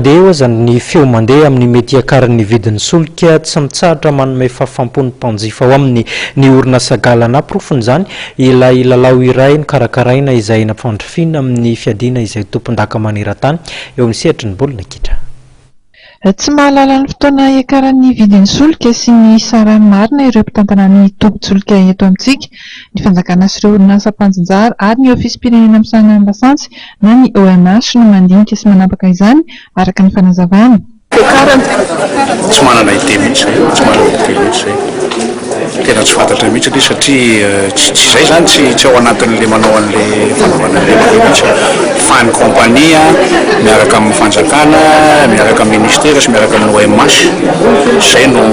Deo zany feo mandeha amin'ny mediakarany vidin'ny solika tsy mitsahatra manome fahafampony mpanjifa ao amin'ny ny orinasa galana profony zany ilay lalao iray nikarakaraina izay nampandrifina amin'ny fiadiana izay tompon-daka maneran-tany eo amin'ny sehatry ny baolina kitra. Tsy mahalala ny fotoana iakaran'ny vidin'ny solika sy ny sarany marina ireo mpitantana ny tombon-tsolika eto amintsika, ny fanjakana sy ireo orinasa mpanjinjara ary ny ofisym-pirenena misahana ny lasantsy na ny ONH no mandinika sy manapaka izany araka ny fanazavana. Tsy manana ide mihitsy zay. Tena tsy fantatra mihitsy ilay satria tsy izay zany tsy ao anatin'le manao an'le fanaovana mihitsy fa ny kompania miaraka amin'ny fanjakana, miaraka amin'ny ministera sy miaraka amin'ny OMH zay no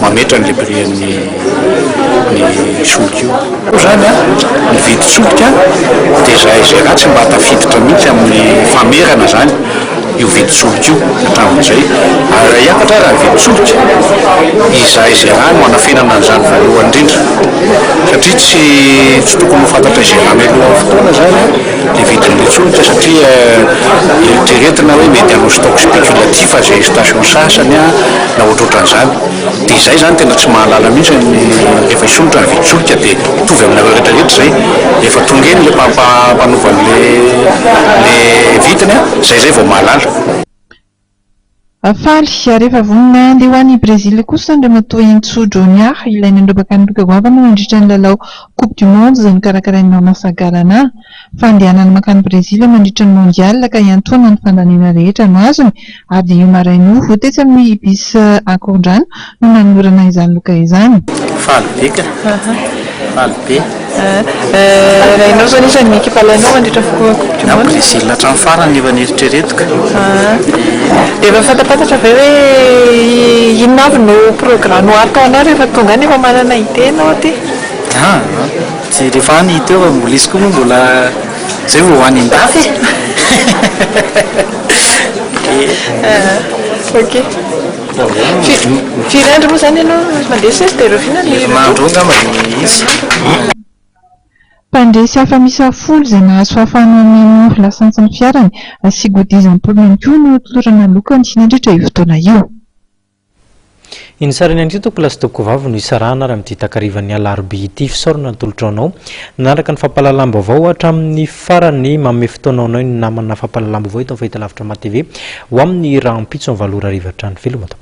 mametra ny lebrian'ny solika io. Zany ny vidy solika dia zay ratsy mba tafiditra mihitsy amin'ny famerana zany io vidy solika io hatramin'izay ary iakatra raha vidy solika izay raha no anafenana an'izany voalohany indrindra satria tsy tokony ho fantatra izay raha mialohan'ny fotoana zany le vidin'le solika satria eritreretina hoe mety hanao stock spéculatif zay station sasany na ohatrohatran'izany dia izay zany tena tsy mahalala mihitsy rehefa hisolotra ny vidy solika dia mitovy aminareo rehetrarehetra zay efa tonga eny le mpanovany le vidiny zay vao mahalala. Faly rehefa vonina andeha ho an'i Brezila kosa ny ramatoa Intso Jonior ilay nandobaka ny loka-goavana nandritra ny lalao Coupe du Monde izay nikarakarain'ny orinasa galana. Fandehanany makany Brezila mandritra ny mondial ka iantoana ny fandaniana rehetra no azony ary io maraina voatetsy amin'ny bis ankorondrano no nanorana izany loka izany. Faly beka. Faly be. Rainao zany isan'ny ekipa alainao mandritra Coupe du Monde. Brezila hatramin'ny farany efa nieritreretiko. Efa fantapatatra ve hoe inona avy no programa ataonao rehefa tonga any efa manana ide ianao aty? Tsy rehefa any ide eo mbola izy koa moa mbola zay vao any an-dafy. Ok. Firy andro moa zany ianao mandeha sesy dia ireo fihinana? Mandro angamba izy. Mpandresy hafa misa folo izay nahazo fahafahana amin'ny lasantsy fiarany sy godizan'ny polony koa no tolorana lokany nandritra io fotoana io. Iny sarany any toko lasitoko vavy no isarahana raha amin'ity takarivan'ny alarobia ity fisaorana ny tolotraonao nanaraka ny fampahalalam-baovao hatramin'ny farany manome fotoanaonao ny namana fampahalalam-baovao ito amin'ny fahitalavitra matv ho amin'ny rahampitso amin'ny valora ariva hatrany filomato.